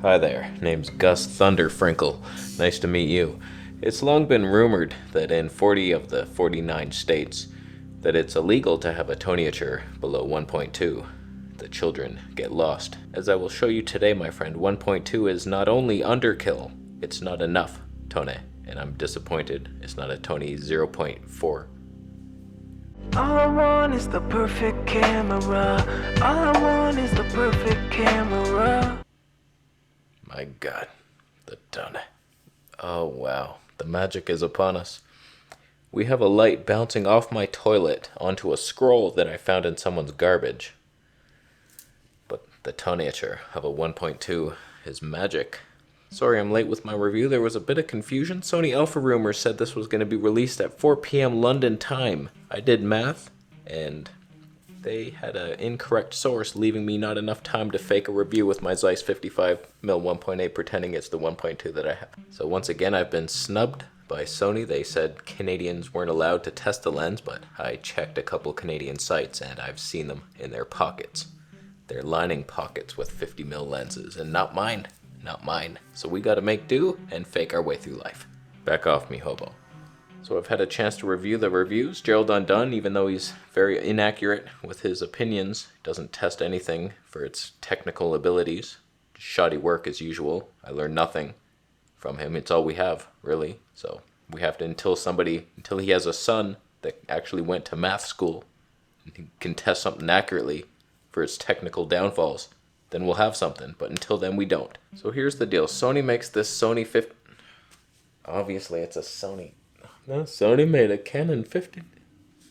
Hi there, name's Gus Thunderfrinkle. Nice to meet you. It's long been rumored that in 40 of the 49 states that it's illegal to have a toniature below 1.2. The children get lost. As I will show you today, my friend, 1.2 is not only underkill, it's not enough, Toneh. And I'm disappointed it's not a Tony 0.4. All I want is the perfect camera. All I want is the perfect camera. My god, the Toneh. Oh wow, the magic is upon us. We have a light bouncing off my toilet onto a scroll that I found in someone's garbage. But the toniature of a 1.2 is magic. Sorry I'm late with my review, there was a bit of confusion. Sony Alpha Rumors said this was going to be released at 4 p.m. London time. I did math, and they had an incorrect source, leaving me not enough time to fake a review with my Zeiss 55mm f1.2 pretending it's the 1.2 that I have. So once again, I've been snubbed by Sony. They said Canadians weren't allowed to test the lens, but I checked a couple Canadian sites and I've seen them in their pockets. They're lining pockets with 50mm lenses, and not mine. Not mine. So we gotta make do and fake our way through life. Back off me, hobo. So I've had a chance to review the reviews. Gerald Undone, even though he's very inaccurate with his opinions, doesn't test anything for its technical abilities. Shoddy work as usual. I learned nothing from him. It's all we have, really. So we have to, until he has a son that actually went to math school and he can test something accurately for its technical downfalls, then we'll have something. But until then, we don't. So here's the deal. Sony makes this Sony 50... Obviously, it's a Sony... No, Sony made a Canon 50...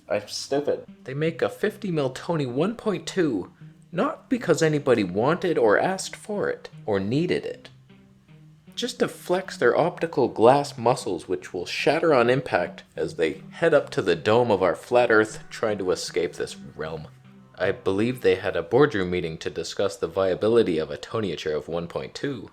I'm stupid. They make a 50mm Tony 1.2, not because anybody wanted or asked for it, or needed it. Just to flex their optical glass muscles, which will shatter on impact as they head up to the dome of our flat Earth trying to escape this realm. I believe they had a boardroom meeting to discuss the viability of a toniature of 1.2.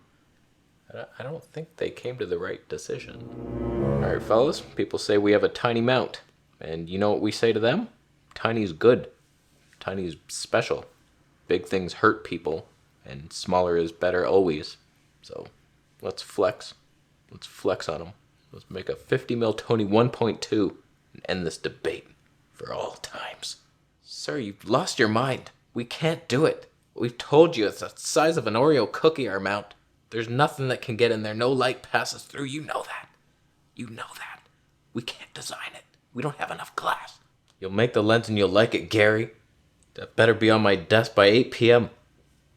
I don't think they came to the right decision. Alright fellas, people say we have a tiny mount. And you know what we say to them? Tiny's good. Tiny's special. Big things hurt people, and smaller is better always. So, let's flex. Let's flex on them. Let's make a 50mm Tony 1.2 and end this debate for all times. Sir, you've lost your mind. We can't do it. We've told you it's the size of an Oreo cookie, our mount. There's nothing that can get in there. No light passes through. You know that. You know that. We can't design it. We don't have enough glass. You'll make the lens and you'll like it, Gary. That better be on my desk by 8 p.m.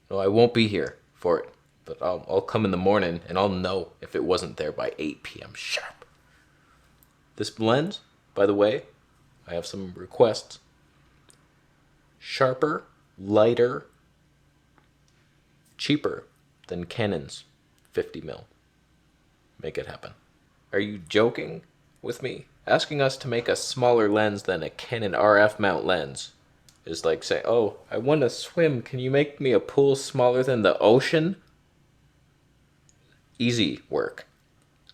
No, I won't be here for it. But I'll come in the morning and I'll know if it wasn't there by 8 p.m. sharp. This lens, by the way, I have some requests. Sharper, lighter, cheaper than Canon's 50mm. Make it happen. Are you joking with me? Asking us to make a smaller lens than a Canon RF mount lens is like saying, oh, I want to swim. Can you make me a pool smaller than the ocean? Easy work.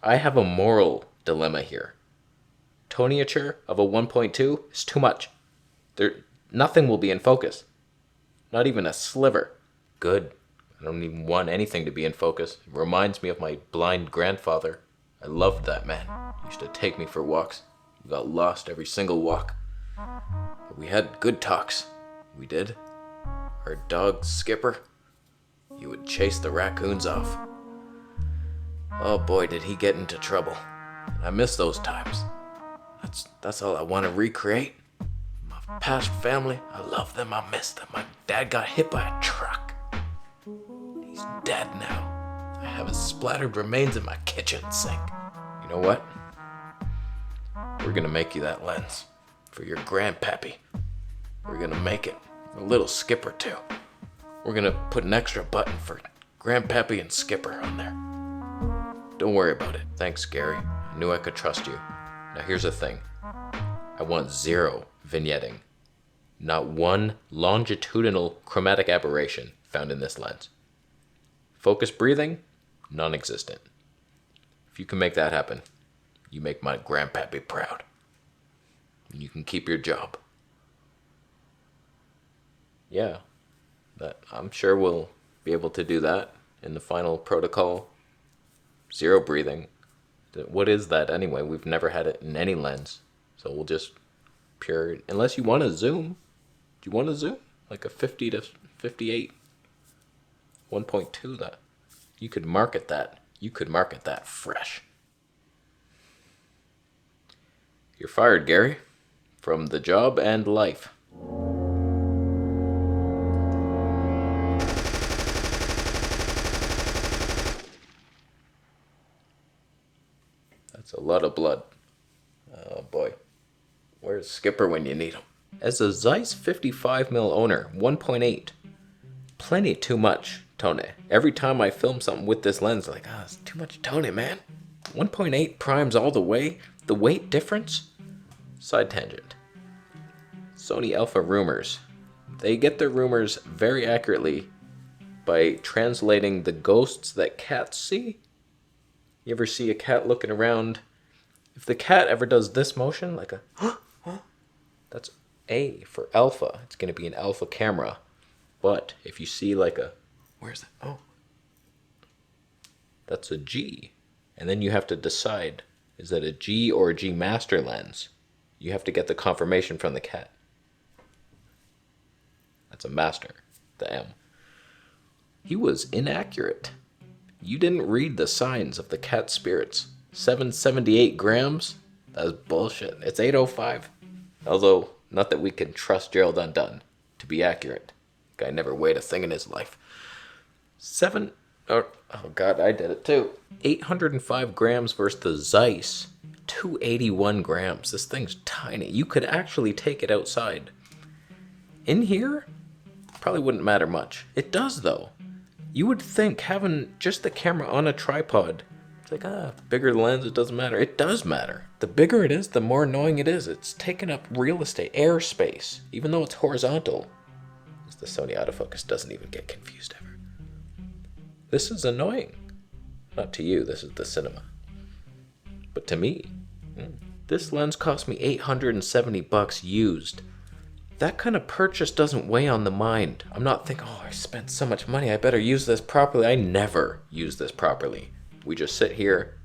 I have a moral dilemma here. Toniature of a 1.2 is too much. Nothing will be in focus. Not even a sliver. Good. I don't even want anything to be in focus. It reminds me of my blind grandfather. I loved that man. He used to take me for walks. We got lost every single walk. But we had good talks. We did. Our dog, Skipper, he would chase the raccoons off. Oh boy, did he get into trouble. I miss those times. That's all I want to recreate. My past family, I love them, I miss them. My dad got hit by a truck. He's dead now. I have his splattered remains in my kitchen sink. You know what? We're gonna make you that lens. For your grandpappy. We're gonna make it. A little Skipper too. We're gonna put an extra button for grandpappy and Skipper on there. Don't worry about it. Thanks, Gary. I knew I could trust you. Now here's the thing. I want 0 vignetting. Not one longitudinal chromatic aberration found in this lens. Focus breathing, non-existent. If you can make that happen, you make my grandpappy proud. And you can keep your job. Yeah, I'm sure we'll be able to do that. in the final protocol. 0 breathing. What is that anyway? We've never had it in any lens. So we'll just pure, unless you want to zoom. Do you want to zoom? Like a 50 to 58, 1.2 that. You could market that. You could market that fresh. You're fired, Gary. From the job and life. That's a lot of blood. Oh boy. Where's Skipper when you need him? As a Zeiss 55mm owner, 1.8. Plenty too much, Toneh. Every time I film something with this lens, like, it's too much Toneh, man. 1.8 primes all the way. The weight difference? Side tangent. Sony Alpha rumors. They get their rumors very accurately by translating the ghosts that cats see. You ever see a cat looking around? If the cat ever does this motion, like a that's A for alpha. It's going to be an alpha camera. But if you see like a, where's that? Oh, that's a G. And then you have to decide, is that a G or a G master lens? You have to get the confirmation from the cat. That's a master, the M. He was inaccurate. You didn't read the signs of the cat spirits. 778 grams? That's bullshit. It's 805. Although, not that we can trust Gerald Undone to be accurate. Guy never weighed a thing in his life. Oh god, I did it too. 805 grams versus the Zeiss. 281 grams. This thing's tiny. You could actually take it outside. In here, probably wouldn't matter much. It does though. You would think having just the camera on a tripod, it's like, bigger the lens, it doesn't matter. It does matter. The bigger it is, the more annoying it is. It's taking up real estate, airspace, even though it's horizontal. The Sony autofocus doesn't even get confused ever. This is annoying. Not to you, this is the cinema. But to me, this lens cost me $870 used. That kind of purchase doesn't weigh on the mind. I'm not thinking, I spent so much money, I better use this properly. I never use this properly. We just sit here.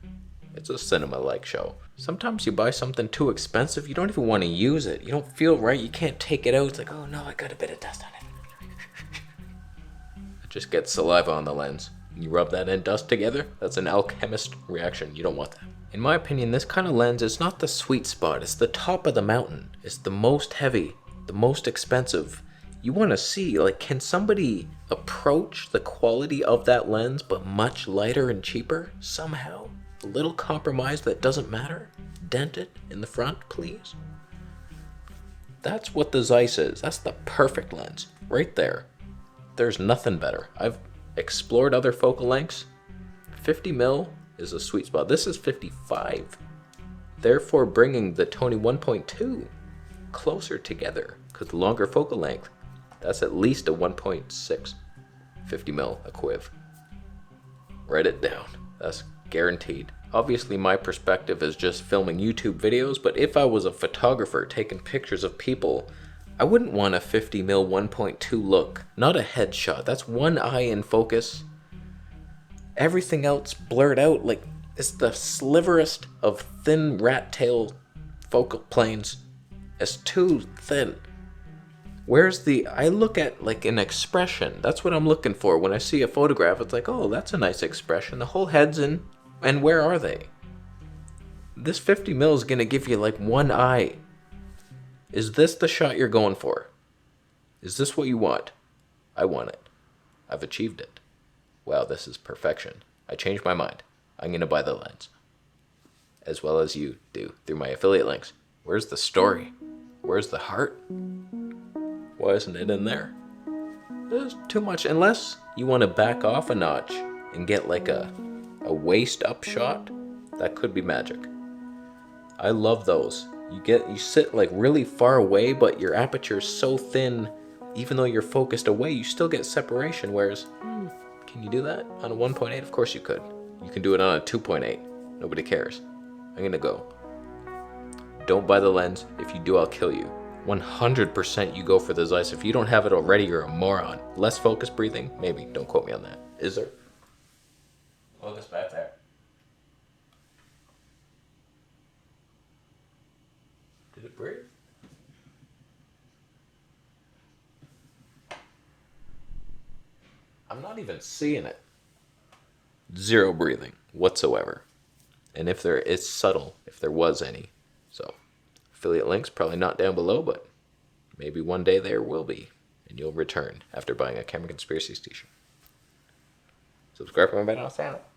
It's a cinema-like show. Sometimes you buy something too expensive, you don't even want to use it. You don't feel right, you can't take it out. It's like, oh no, I got a bit of dust on it. It just gets saliva on the lens. You rub that and dust together, that's an alchemist reaction. You don't want that. In my opinion, this kind of lens is not the sweet spot. It's the top of the mountain. It's the most heavy, the most expensive. You want to see, like, can somebody approach the quality of that lens but much lighter and cheaper somehow? A little compromise that doesn't matter? Dent it in the front, please? That's what the Zeiss is. That's the perfect lens. Right there. There's nothing better. I've explored other focal lengths. 50mm is a sweet spot. This is 55. Therefore bringing the Toneh 1.2 closer together, because the longer focal length, that's at least a 1.6 50mm equiv. Write it down. That's guaranteed. Obviously my perspective is just filming YouTube videos, but if I was a photographer taking pictures of people, I wouldn't want a 50mm 1.2 look. Not a headshot. That's one eye in focus. Everything else blurred out. Like, it's the sliverest of thin rat tail focal planes. It's too thin. Where's I look at like an expression. That's what I'm looking for. When I see a photograph, it's like, oh, that's a nice expression. The whole head's in. And where are they? This 50mm is going to give you like one eye. Is this the shot you're going for? Is this what you want? I want it. I've achieved it. Wow, this is perfection. I changed my mind. I'm going to buy the lens. As well as you do through my affiliate links. Where's the story? Where's the heart? Why isn't it in there? There's too much. Unless you want to back off a notch and get like a waist up shot, that could be magic. I love those. You sit like really far away, but your aperture is so thin, even though you're focused away, you still get separation. Whereas, can you do that on a 1.8? Of course you could. You can do it on a 2.8. Nobody cares. I'm gonna go. Don't buy the lens. If you do, I'll kill you. 100% you go for the Zeiss. If you don't have it already, you're a moron. Less focus breathing? Maybe. Don't quote me on that. Is there? Focus back there. Did it breathe? I'm not even seeing it. Zero breathing whatsoever. And if there is subtle, if there was any. So, affiliate links probably not down below, but maybe one day there will be. And you'll return after buying a Camera Conspiracies t-shirt. Subscribe to my channel.